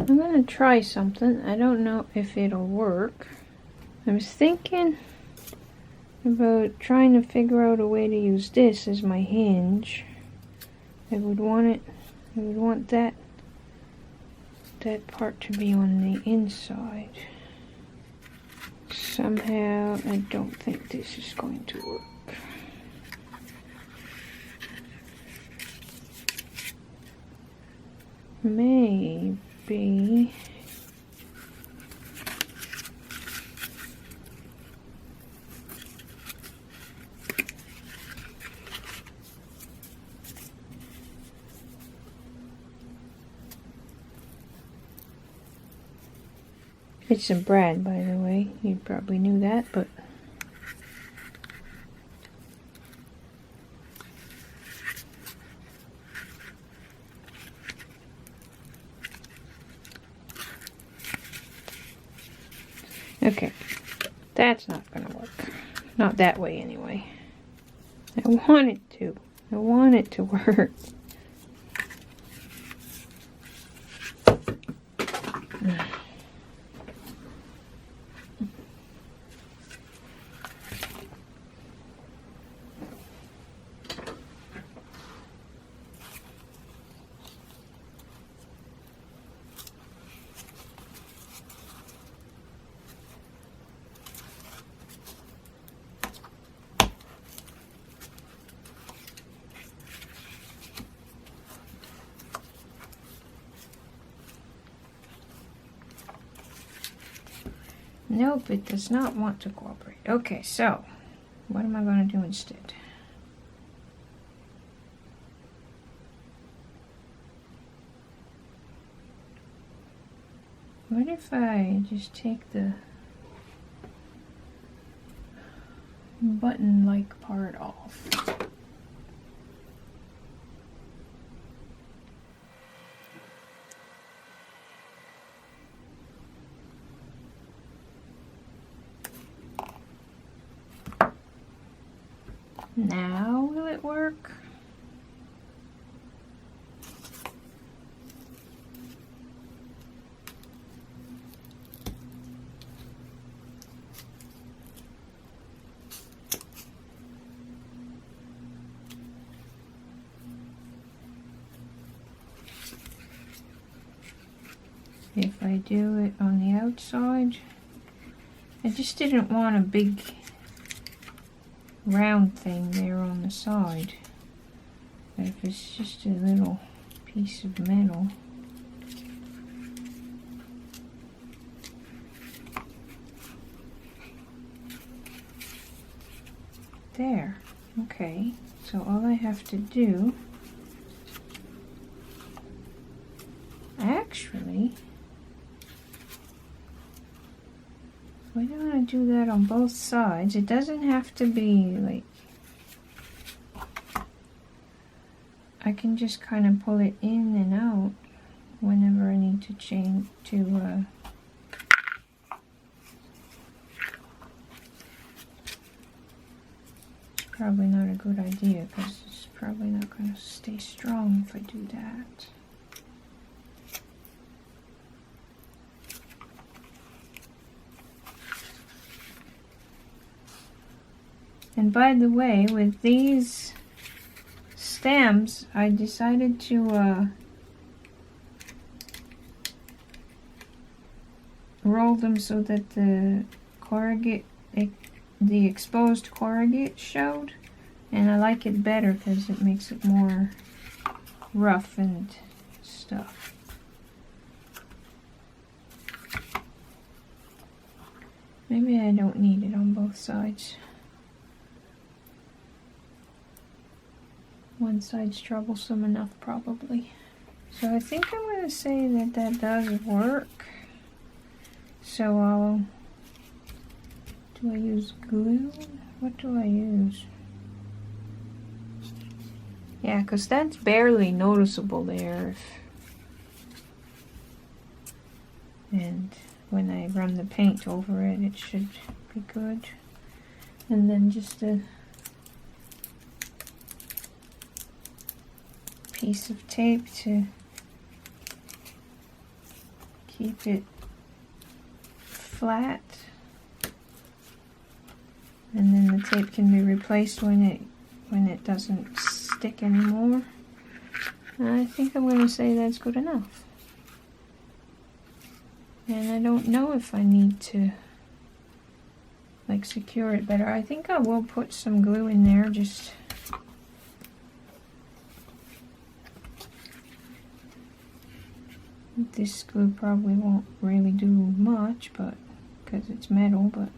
I'm gonna try something. I don't know if it'll work. I was thinking about trying to figure out a way to use this as my hinge. I would want that part to be on the inside. Somehow, I don't think this is going to work. Maybe. It's a brad, by the way. You probably knew that, but okay, that's not gonna work. Not that way, anyway. I want it to. I want it to work. Nope, it does not want to cooperate. Okay, so what am I going to do instead? What if I just take the button-like part off? Now will it work? If I do it on the outside, I just didn't want a big round thing there on the side. But if it's just a little piece of metal, there. Okay, so all I have to do, actually, we don't want to do that on both sides. It doesn't have to be like, I can just kind of pull it in and out whenever I need to change to probably not a good idea because it's probably not going to stay strong if I do that. And by the way, with these stems, I decided to roll them so that the exposed corrugate showed, and I like it better because it makes it more rough and stuff. Maybe I don't need it on both sides. One side's troublesome enough, probably. So I think I'm going to say that that does work. So do I use glue? What do I use? Yeah, because that's barely noticeable there. And when I run the paint over it, it should be good. And then just a piece of tape to keep it flat, and then the tape can be replaced when it doesn't stick anymore. I think I'm going to say that's good enough. And I don't know if I need to like secure it better. I think I will put some glue in there. Just this glue probably won't really do much, but because it's metal, but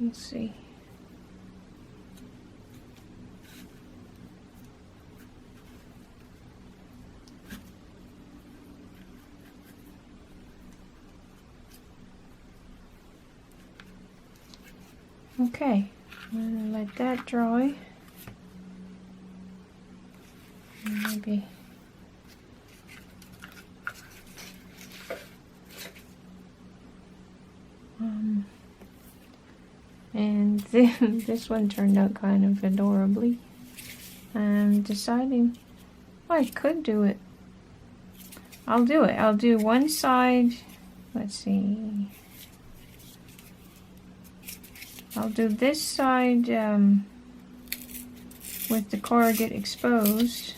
let's see. Okay, I'm gonna let that dry. Maybe and then this one turned out kind of adorably. I'm deciding, I could do it. I'll do it. I'll do one side. Let's see. I'll do this side with the corrugate exposed.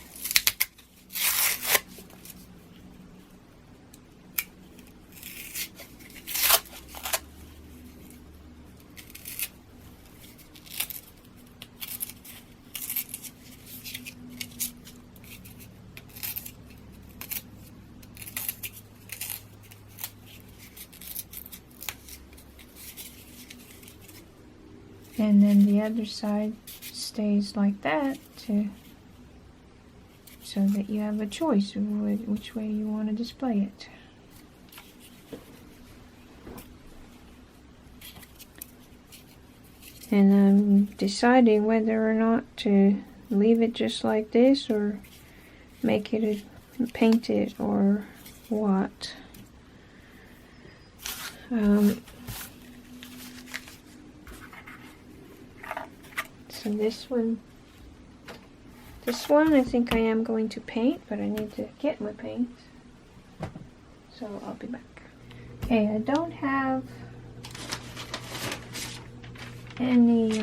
And then the other side stays like that so that you have a choice of which way you want to display it. And I'm deciding whether or not to leave it just like this or make it paint it or what. So this one I think I am going to paint, but I need to get my paint. So I'll be back. Okay, I don't have any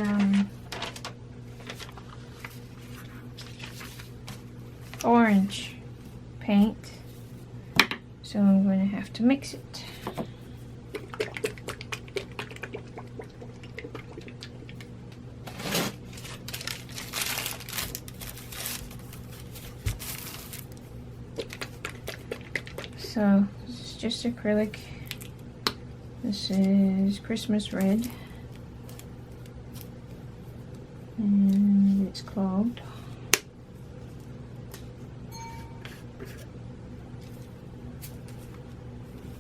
orange paint, so I'm going to have to mix it. So this is just acrylic. This is Christmas red. And it's clogged.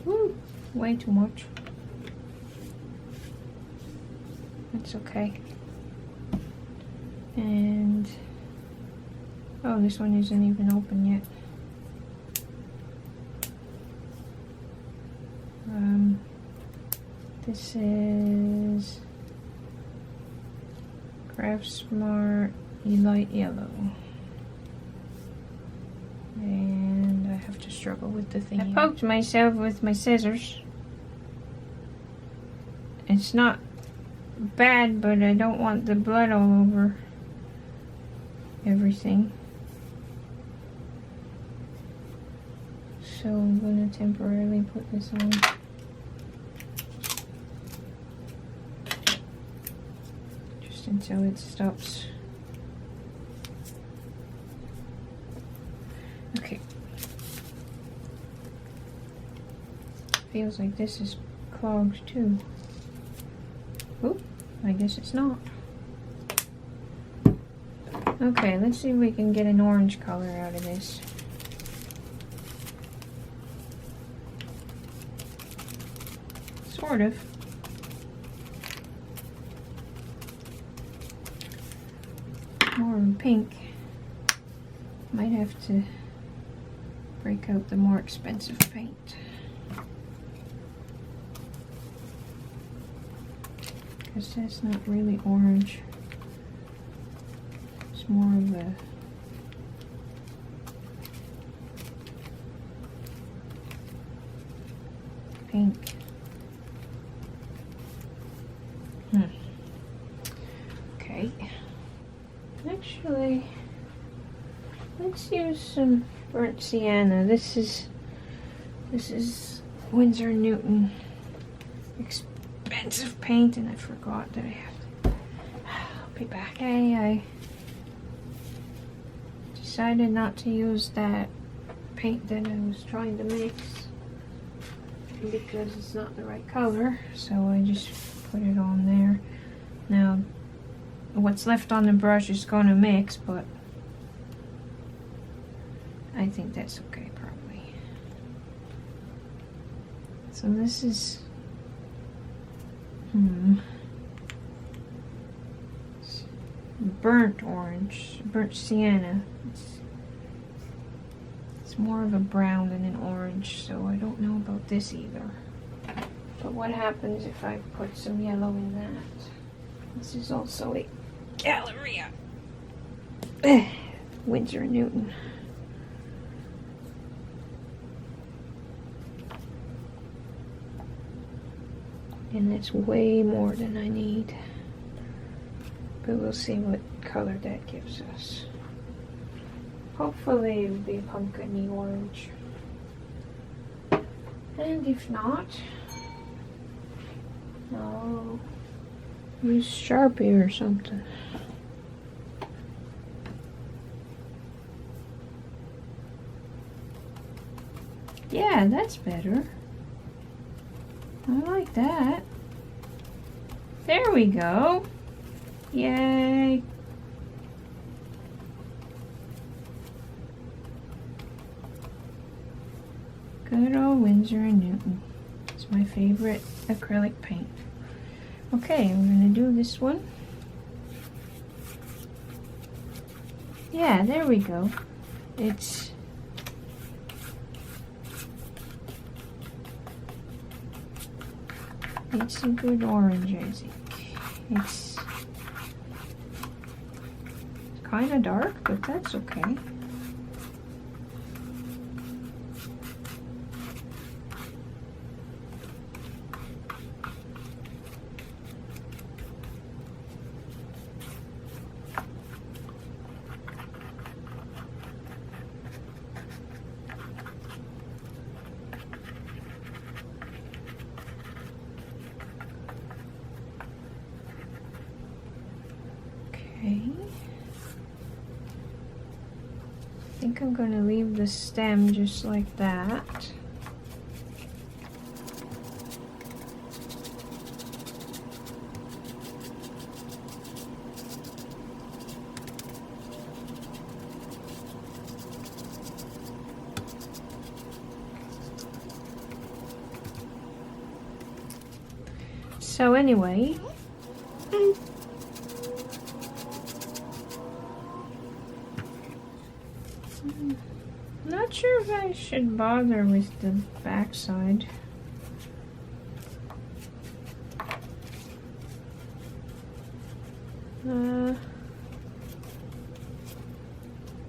Woo! Way too much. That's okay. And oh, this one isn't even open yet. This is Craft Smart Elite Yellow. And I have to struggle with the thing. I poked myself with my scissors. It's not bad, but I don't want the blood all over everything. So I'm going to temporarily put this on. Until it stops. Okay. Feels like this is clogged too. Oh, I guess it's not. Okay, let's see if we can get an orange color out of this. Sort of. More pink. Might have to break out the more expensive paint. Because that's not really orange. more of a pink. Okay. Actually, let's use some burnt sienna. This is Winsor & Newton expensive paint, and I forgot that I have to. I'll be back. Hey, I decided not to use that paint that I was trying to mix because it's not the right color, so I just put it on there. Now, what's left on the brush is going to mix, but I think that's okay, probably. So this is burnt orange, burnt sienna. It's more of a brown than an orange, so I don't know about this either. But what happens if I put some yellow in that? This is also a Galleria. Winsor & Newton. And it's way more than I need. But we'll see what color that gives us. Hopefully it'll be pumpkin-y orange. And if not, I'll use Sharpie or something. Yeah, that's better. I like that. There we go. Yay. Good old Winsor & Newton. It's my favorite acrylic paint. Okay, we're going to do this one. Yeah, there we go. It's a good orange, I think. It's kind of dark, but that's okay. Okay. I think I'm going to leave the stem just like that. So anyway, not sure if I should bother with the backside.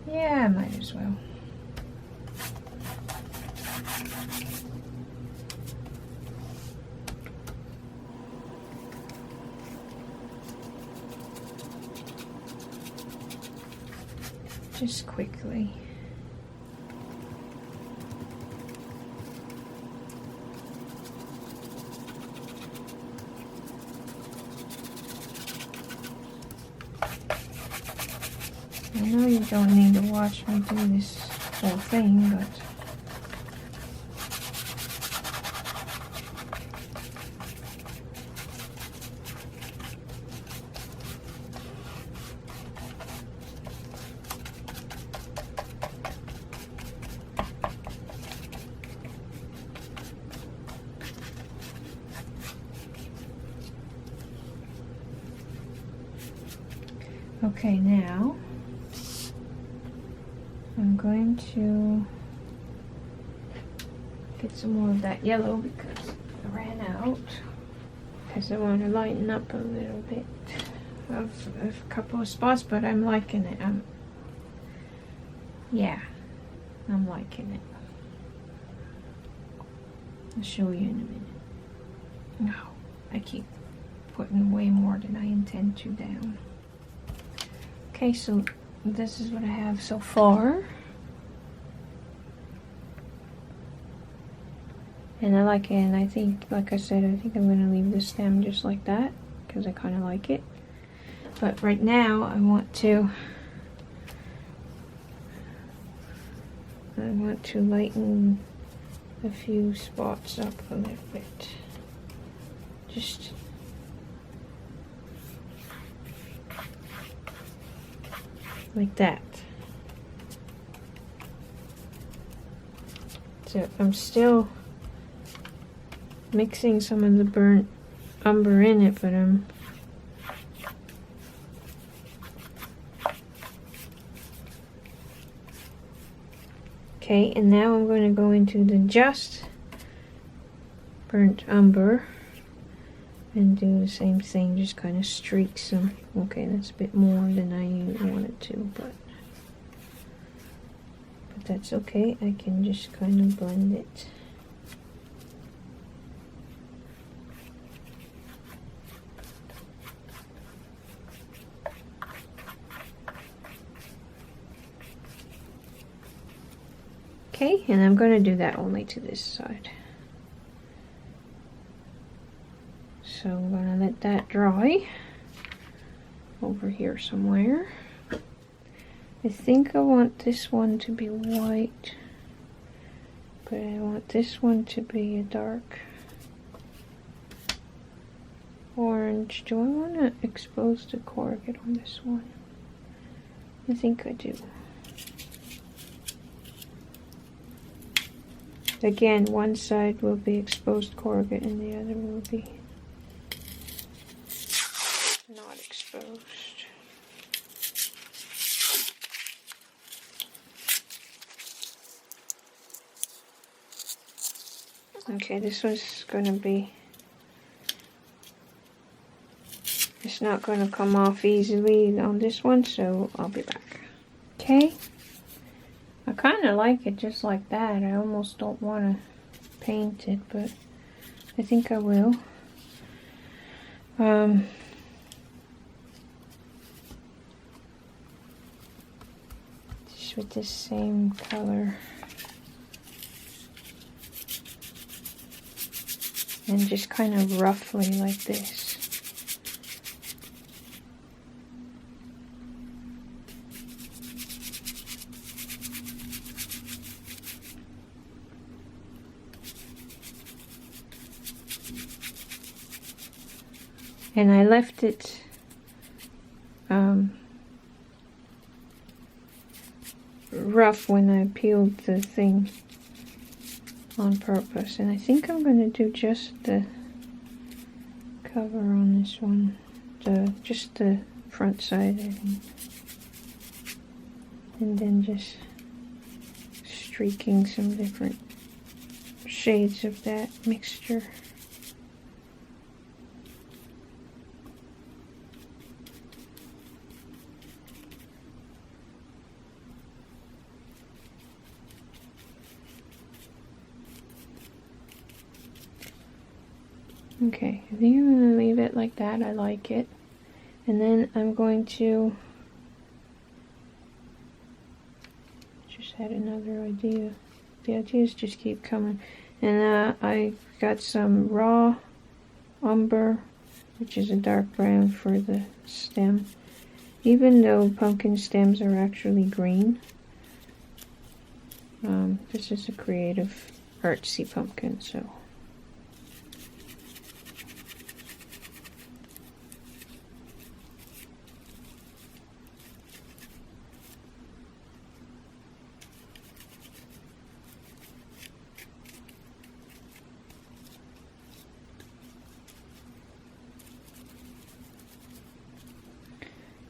Yeah, I might as well. Just quickly. I know you don't need to watch me do this whole thing, but okay, now I'm going to get some more of that yellow because I ran out, because I want to lighten up a little bit. a couple of spots, but I'm liking it. Yeah, I'm liking it. I'll show you in a minute. No, I keep putting way more than I intend to down. Okay, so this is what I have so far. And I like it, and I think, like I said, I think I'm going to leave the stem just like that, because I kind of like it. But right now, I want to lighten a few spots up a little bit. Just like that. So I'm still mixing some of the burnt umber in it, but okay, and now I'm going to go into the just burnt umber and do the same thing, just kind of streak some. Okay, that's a bit more than I wanted to, but that's okay. I can just kind of blend it. Okay, and I'm going to do that only to this side. So I'm going to let that dry over here somewhere. I think I want this one to be white, but I want this one to be a dark orange. Do I want to expose the corrugate on this one? I think I do. Again, one side will be exposed corrugate and the other will be not exposed. Okay, this one's gonna be, it's not gonna come off easily on this one, so I'll be back. Okay, I kind of like it just like that. I almost don't want to paint it, but I think I will. Just with this same color. And just kind of roughly like this. And I left it rough when I peeled the thing on purpose, and I think I'm going to do just the cover on this one, just the front side, I think. And then just streaking some different shades of that mixture. Okay, I think I'm going to leave it like that. I like it. And then I'm going to just had another idea. The ideas just keep coming. And I got some raw umber, which is a dark brown for the stem. Even though pumpkin stems are actually green. This is a creative artsy pumpkin, so.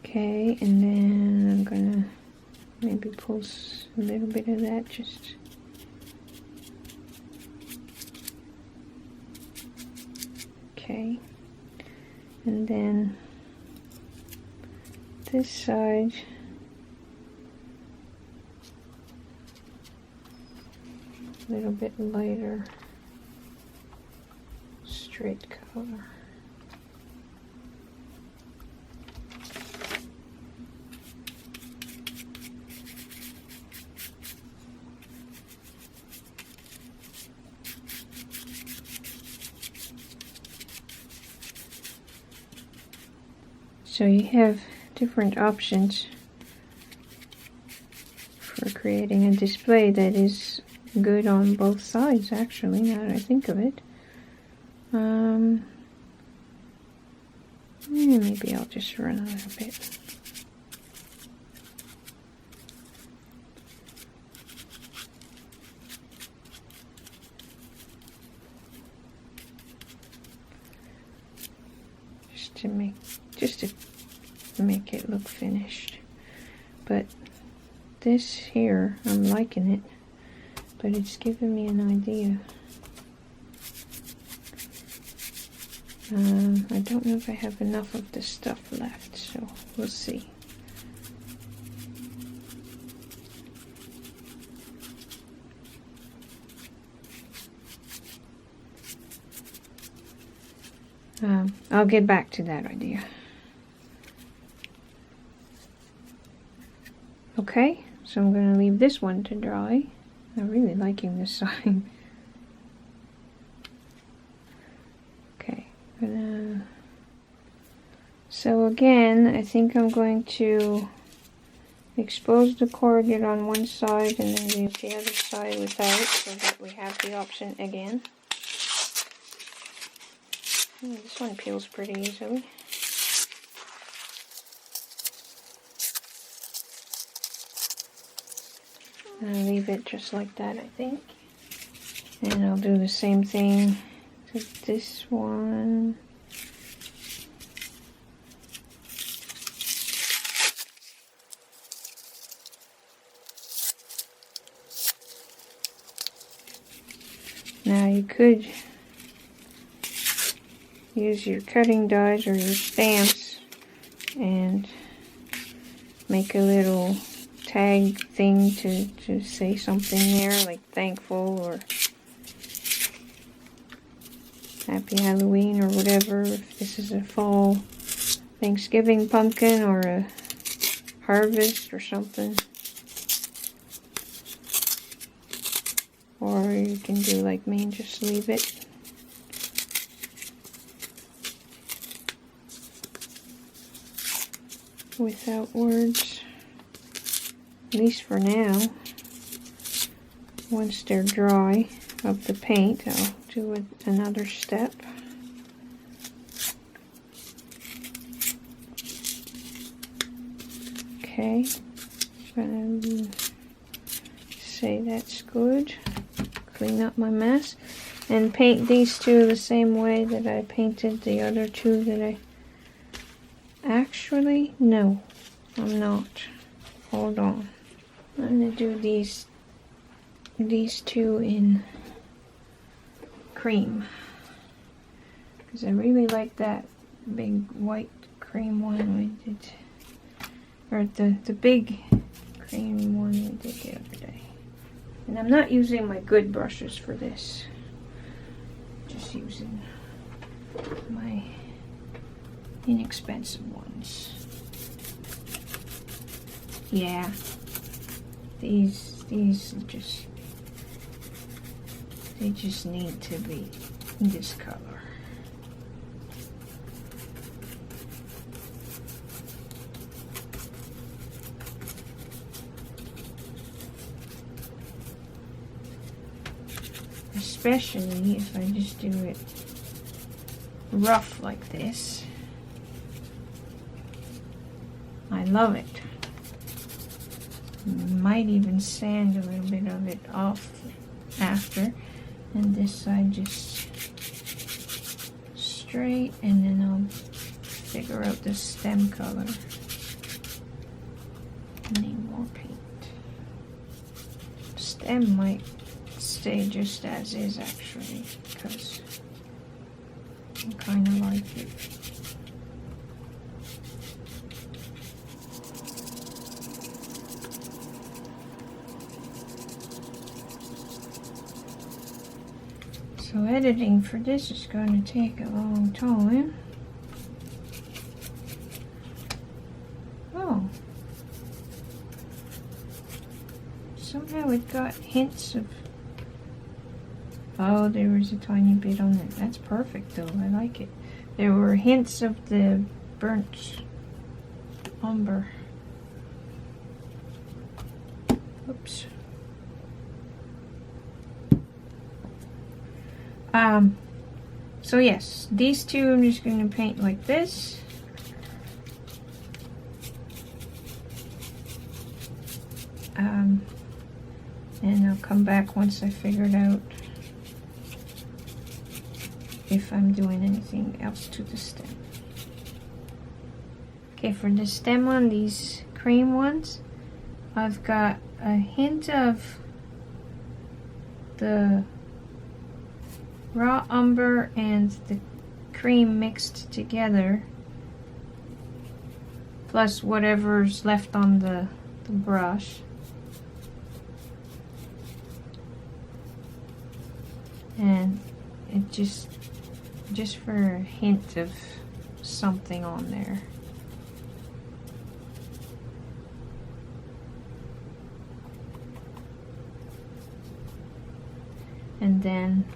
Okay, and then I'm gonna maybe pull a little bit of that, just okay, and then this side a little bit lighter straight color. So you have different options for creating a display that is good on both sides, actually, now that I think of it. Maybe I'll just run a little bit. Just to make it look finished. But this here, I'm liking it, but it's giving me an idea. I don't know if I have enough of this stuff left, so we'll see. I'll get back to that idea. Okay, so I'm going to leave this one to dry. I'm really liking this sign. Okay, so again, I think I'm going to expose the corrugate on one side and then leave the other side without, so that we have the option again. This one peels pretty easily. I'll leave it just like that, I think. And I'll do the same thing to this one. Now you could use your cutting dies or your stamps and make a little tag thing to say something there, like thankful or happy Halloween or whatever, if this is a fall Thanksgiving pumpkin or a harvest or something. Or you can do like me and just leave it. Without words, at least for now. Once they're dry of the paint, I'll do another step. Okay, I'm gonna say that's good. Clean up my mess and paint these two the same way that I painted the other two that I actually, no, I'm not. Hold on. I'm going to do these two in cream. Because I really like that big white cream one we did. Or the big cream one we did the other day. And I'm not using my good brushes for this. Just using my inexpensive ones. Yeah, these just, they just need to be this color. Especially if I just do it rough like this. I love it. Might even sand a little bit of it off after, and this side just straight, and then I'll figure out the stem color. Need more paint. Stem might stay just as is actually, because I kind of like it. So editing for this is going to take a long time. Oh. Somehow it got hints of... Oh, there was a tiny bit on it. That's perfect though, I like it. There were hints of the burnt umber. Oops. So yes, these two I'm just going to paint like this. And I'll come back once I figured out if I'm doing anything else to the stem. Okay, for the stem one, these cream ones, I've got a hint of the raw umber and the cream mixed together, plus whatever's left on the brush. And it just for a hint of something on there. And then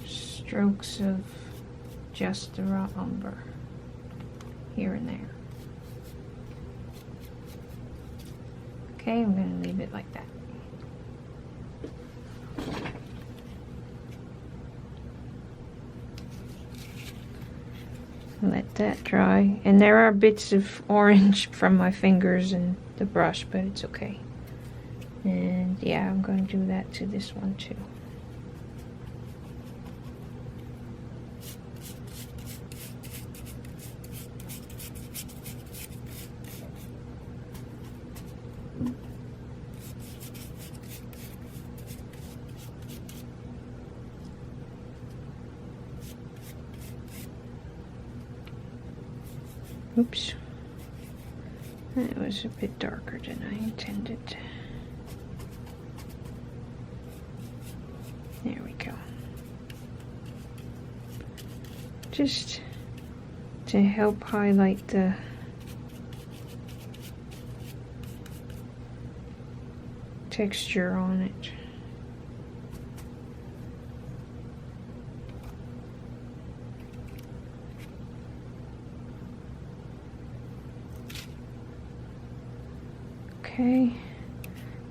strokes of just the raw umber here and there. Okay, I'm going to leave it like that. Let that dry. And there are bits of orange from my fingers and the brush, but it's okay. And yeah, I'm going to do that to this one too. Oops, that was a bit darker than I intended. There we go. Just to help highlight the texture on it. Okay,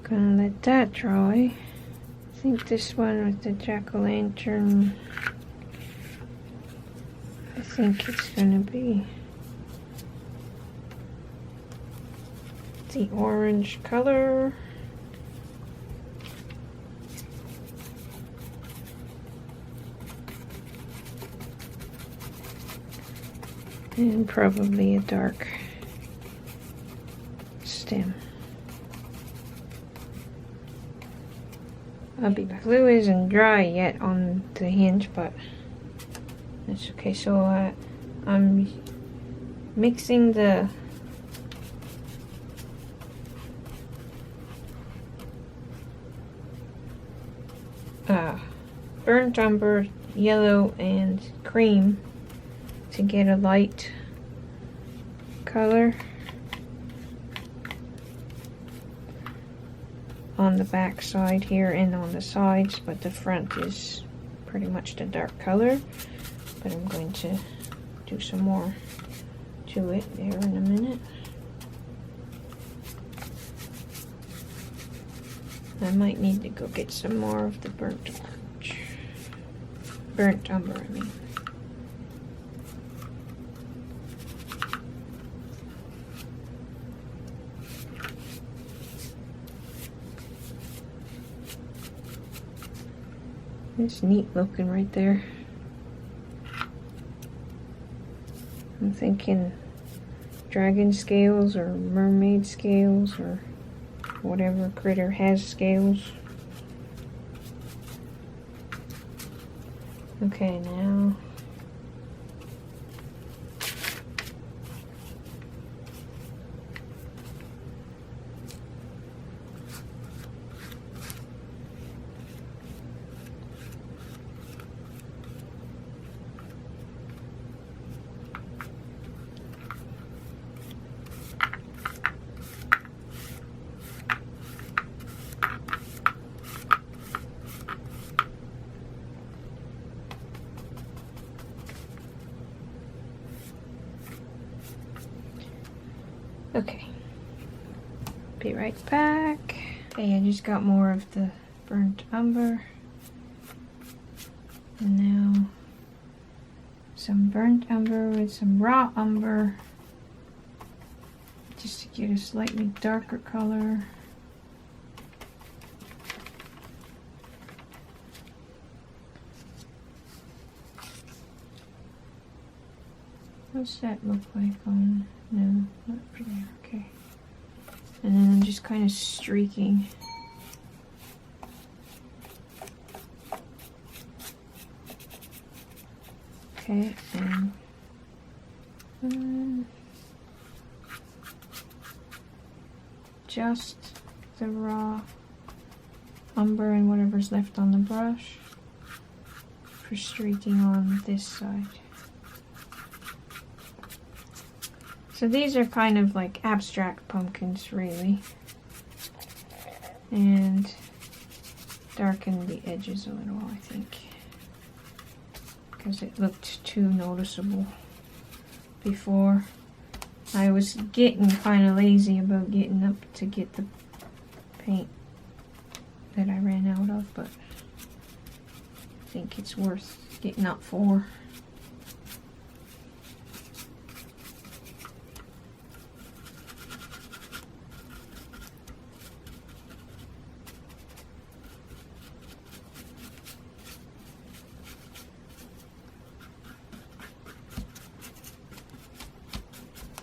gonna let that dry. I think this one with the jack-o'-lantern, I think it's gonna be the orange color. And probably a dark stem. The glue isn't dry yet on the hinge, but that's okay. So I'm mixing the burnt umber, yellow, and cream to get a light color on the back side here and on the sides, but the front is pretty much the dark color. But I'm going to do some more to it there in a minute. I might need to go get some more of the burnt umber, I mean. It's neat looking right there. I'm thinking dragon scales or mermaid scales or whatever critter has scales. Okay, now Be right back. Okay, I just got more of the burnt umber. And now some burnt umber with some raw umber, just to get a slightly darker color. What's that look like on? No, not for there. Okay. And then I'm just kind of streaking. Okay, and just the raw umber and whatever's left on the brush for streaking on this side. So these are kind of like abstract pumpkins, really, and darken the edges a little, I think, because it looked too noticeable before. I was getting kind of lazy about getting up to get the paint that I ran out of, but I think it's worth getting up for.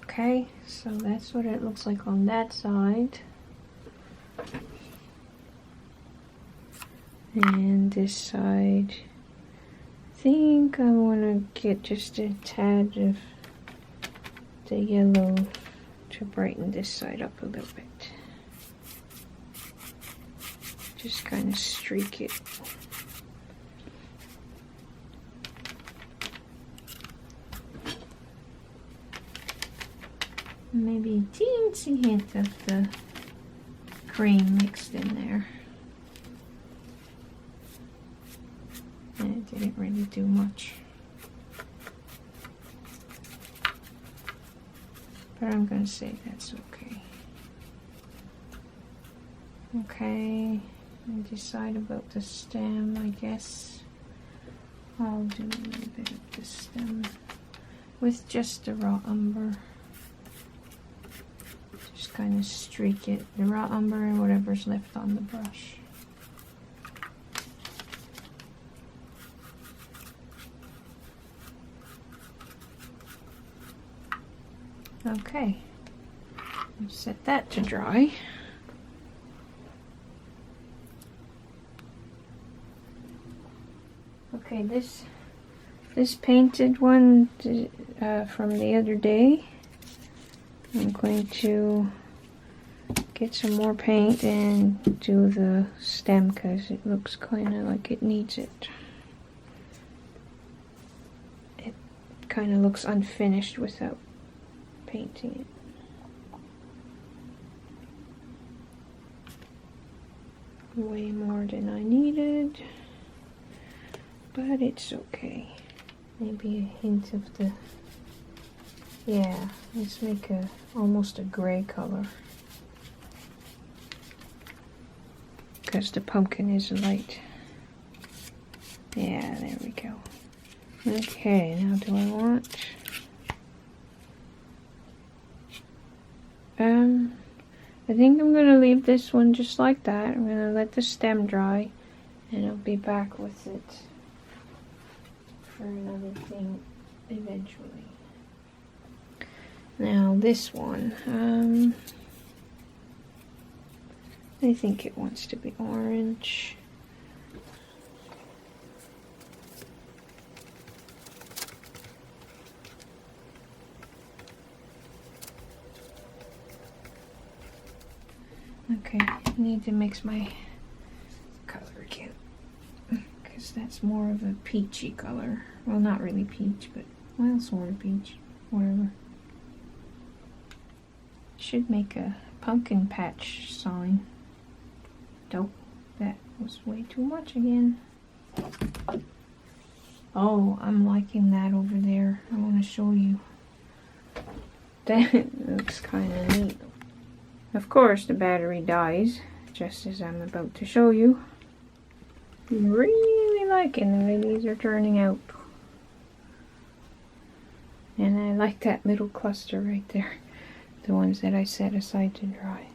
Okay, so that's what it looks like on that side. And this side, I think I want to get just a tad of the yellow to brighten this side up a little bit. Just kind of streak it. Maybe a teensy hint of the cream mixed in there. And it didn't really do much. But I'm going to say that's okay. Okay, and decide about the stem, I guess. I'll do a little bit of the stem with just the raw umber. Just kind of streak it, the raw umber and whatever's left on the brush. Okay, set that to dry. Okay, this painted one from the other day, I'm going to get some more paint and do the stem because it looks kind of like it needs it. It kind of looks unfinished without painting it. Way more than I needed, but it's okay. Maybe a hint of the, yeah, let's make almost a gray color, because the pumpkin is light. Yeah, there we go. Okay, now do I want, I think I'm going to leave this one just like that. I'm going to let the stem dry, and I'll be back with it for another thing eventually. Now this one, I think it wants to be orange. Okay, I need to mix my color again, because that's more of a peachy color. Well, not really peach, but, well, sort of peach, whatever. Should make a pumpkin patch sign. Dope, that was way too much again. Oh, I'm liking that over there. I want to show you. That looks kind of neat. Of course, the battery dies, just as I'm about to show you. I'm really liking the way these are turning out. And I like that little cluster right there. The ones that I set aside to dry.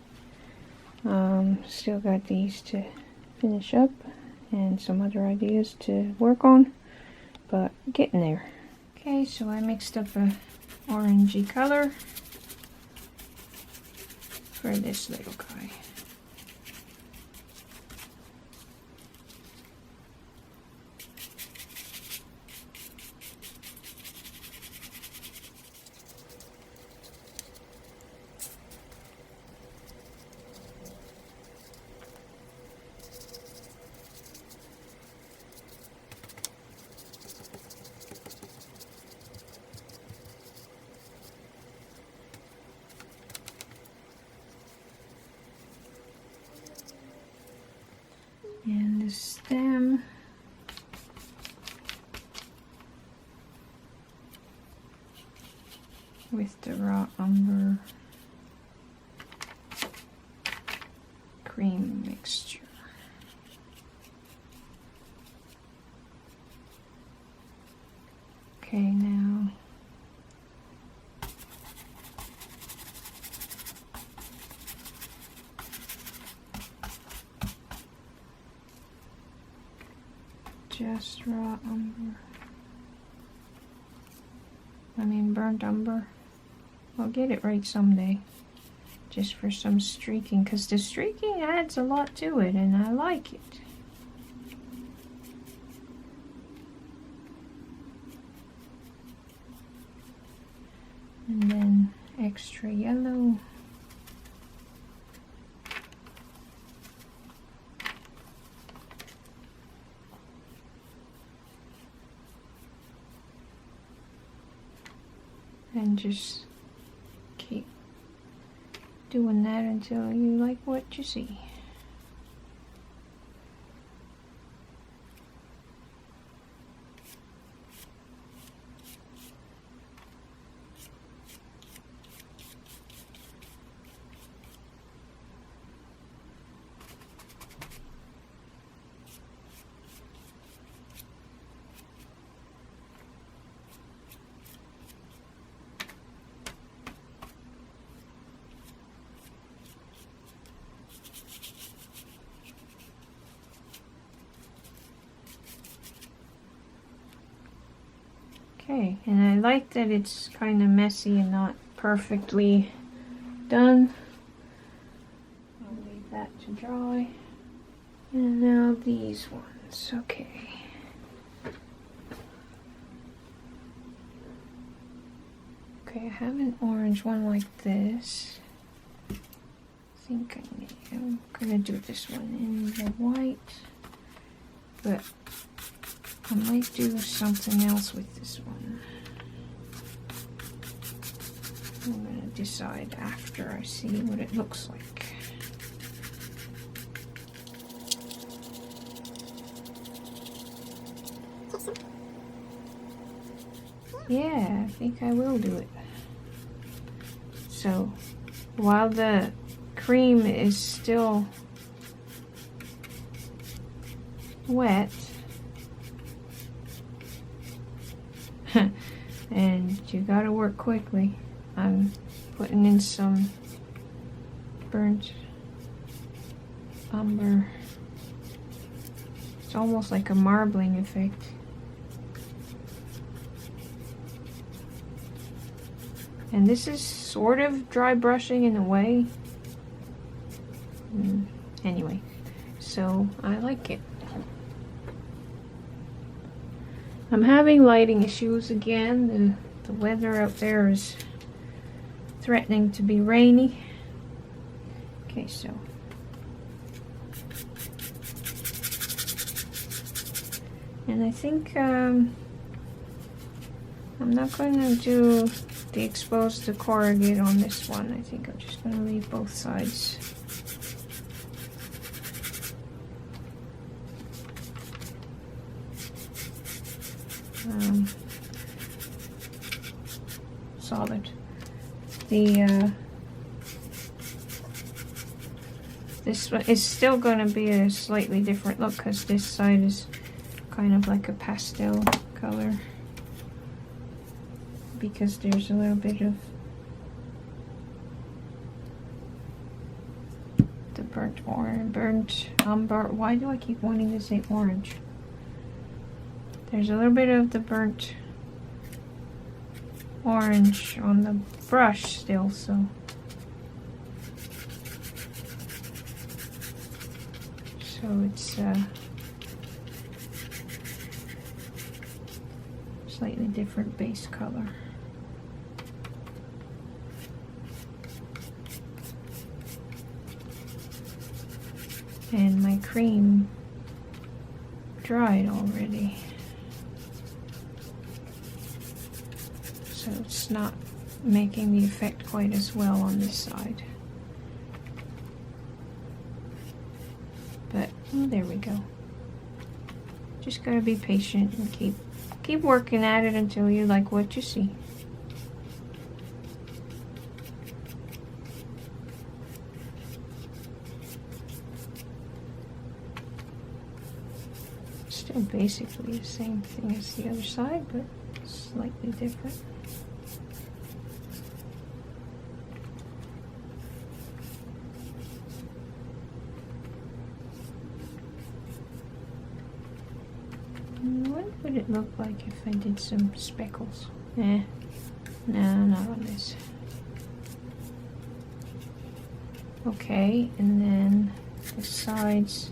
Still got these to finish up. And some other ideas to work on. But getting there. Okay, so I mixed up a orangey color for this little guy. And the stem with the raw umber cream mixture. Okay, now just raw umber. Burnt umber. I'll get it right someday. Just for some streaking, because the streaking adds a lot to it and I like it. And then extra yellow. And just keep doing that until you like what you see. Okay, and I like that it's kind of messy and not perfectly done. I'll leave that to dry. And now these ones, okay. Okay, I have an orange one like this. I think I'm gonna do this one in the white, but I might do something else with this one. I'm going to decide after I see what it looks like. Yeah, I think I will do it. So, while the cream is still wet, and you gotta work quickly, I'm putting in some burnt umber. It's almost like a marbling effect. And this is sort of dry brushing in a way. Anyway, so I like it. I'm having lighting issues again. The weather out there is threatening to be rainy. Okay, so and I think I'm not going to do the exposed to corrugate on this one. I think I'm just going to leave both sides. Solid. The This one is still going to be a slightly different look because this side is kind of like a pastel color, because there's a little bit of the burnt orange, burnt umber. Why do I keep wanting to say orange? There's a little bit of the burnt orange on the brush still, so it's slightly different base color. And my cream dried already, so it's not making the effect quite as well on this side. But oh, there we go. Just gotta be patient and keep working at it until you like what you see. Still basically the same thing as the other side, but slightly different. What would it look like if I did some speckles? No, not on this. Okay, and then the sides.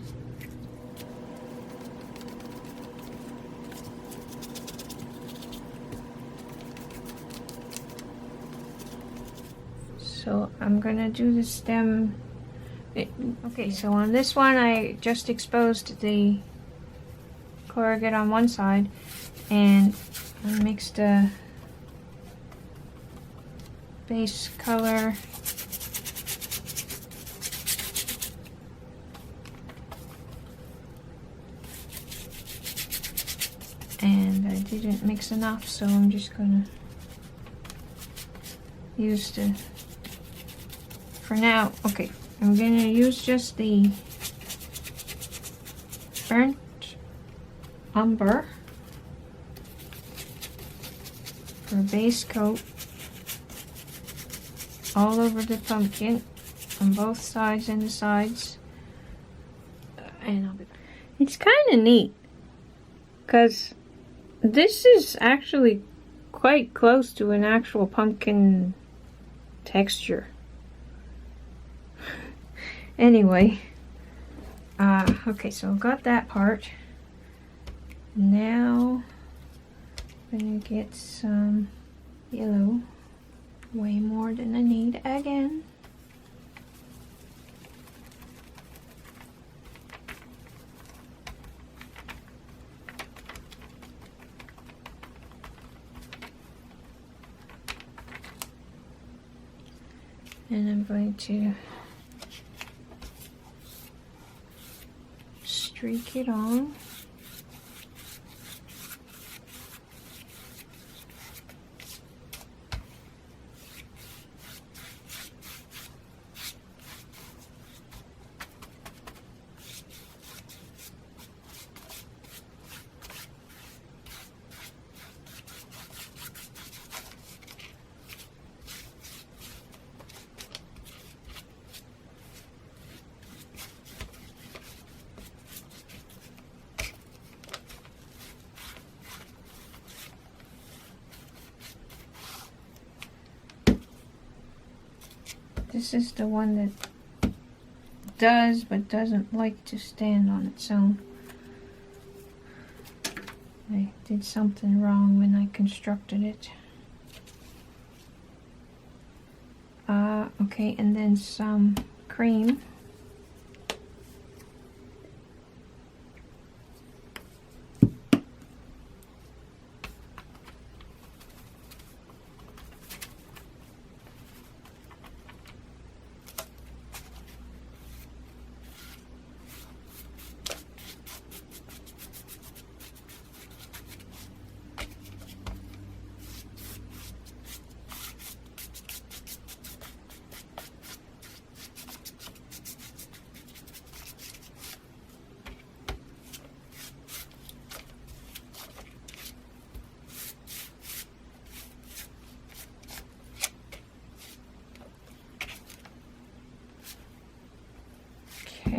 So I'm gonna do the stem. Okay, so on this one I just exposed the corrugate on one side and I mixed a base color and I didn't mix enough, so I'm just gonna use the, for now, okay, I'm gonna use just the burnt umber for a base coat all over the pumpkin on both sides and the sides, and I'll be back. It's kind of neat because this is actually quite close to an actual pumpkin texture. Anyway, okay, so I've got that part. Now I'm gonna get some yellow, way more than I need again. And I'm going to streak it on. This is the one that does but doesn't like to stand on its own. I did something wrong when I constructed it. Okay, and then some cream.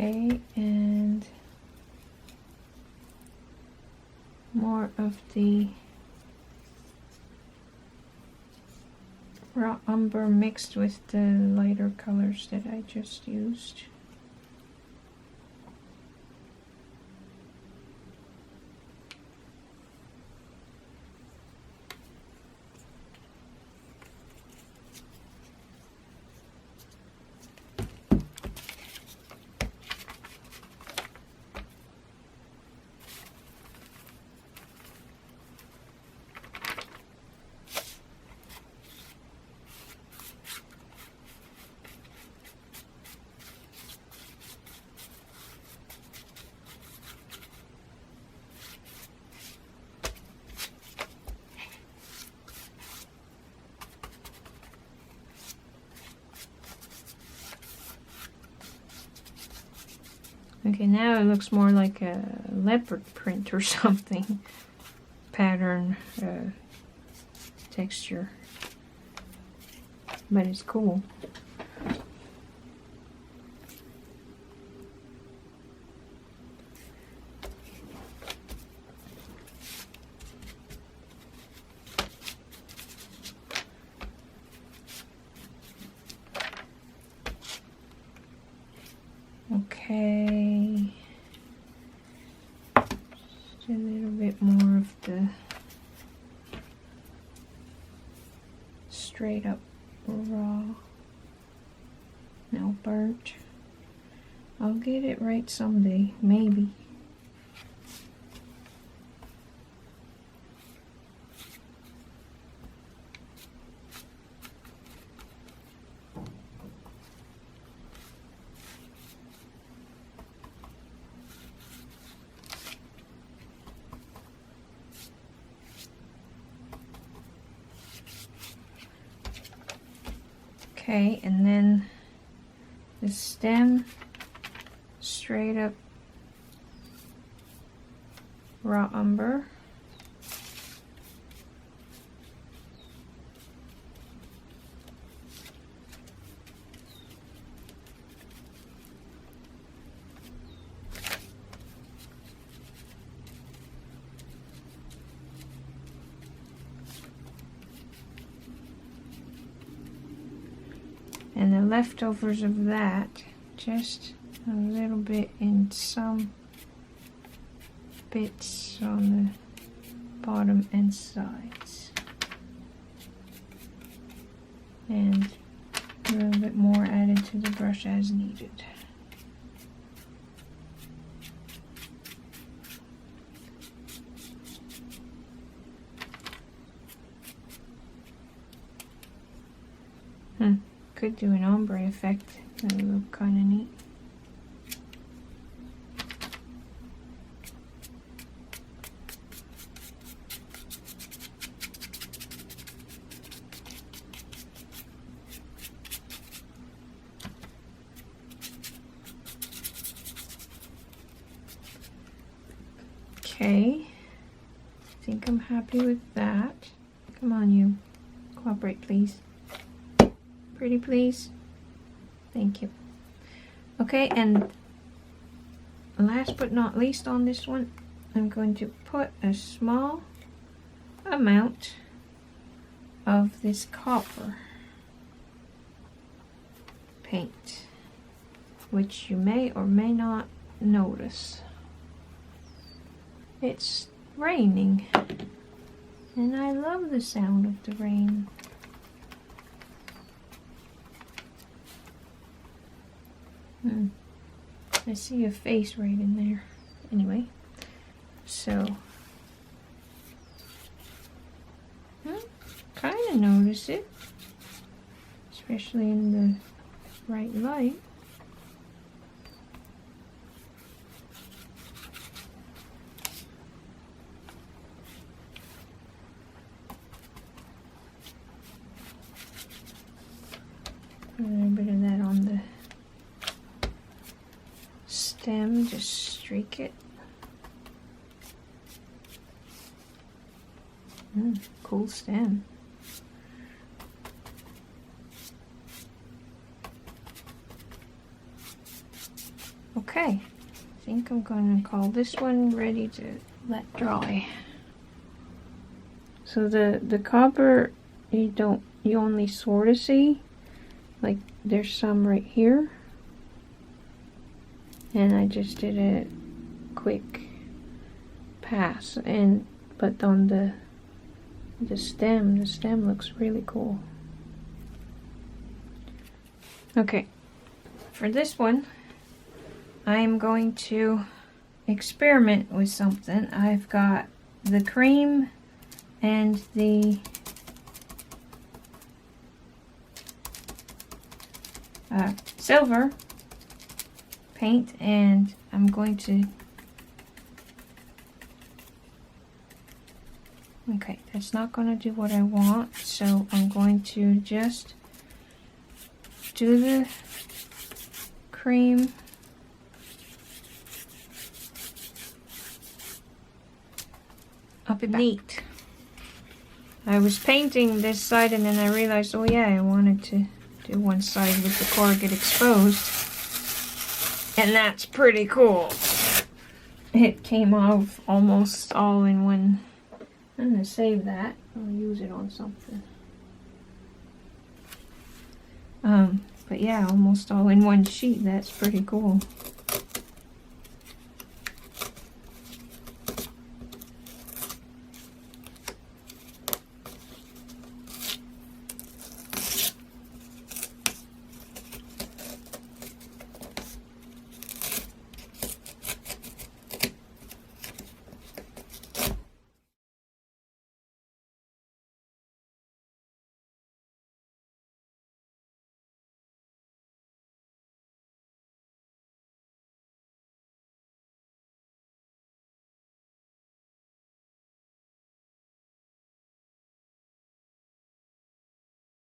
Okay, and more of the raw umber mixed with the lighter colors that I just used. Okay, now it looks more like a leopard print or something. Pattern, texture. But it's cool. Okay, just a little bit more of the straight up raw, now burnt. I'll get it right someday, maybe. Okay, and then the stem, straight up raw umber. And the leftovers of that, just a little bit in some bits on the bottom and sides. And a little bit more added to the brush as needed. Could do an ombre effect. That would look kind of neat. Okay, I think I'm happy with that. Come on, you. Cooperate, please. Pretty please. Thank you. Okay, and last but not least on this one, I'm going to put a small amount of this copper paint, which you may or may not notice. It's raining, and I love the sound of the rain. I see a face right in there. Anyway, so kind of notice it, especially in the bright light. A little bit of that on the stem, just streak it. Cool stem. Okay, I think I'm going to call this one ready to let dry. So the copper, you only sort of see, like there's some right here, and I just did a quick pass, but on the stem looks really cool. Okay, for this one I'm going to experiment with something. I've got the cream and the silver paint, and I'm going to, okay, that's not going to do what I want, so I'm going to just do the cream up it back. Neat. I was painting this side and then I realized, oh yeah, I wanted to do one side with the corrugate exposed. And that's pretty cool. It came off almost all in one. I'm going to save that. I'll use it on something. But yeah, almost all in one sheet. That's pretty cool.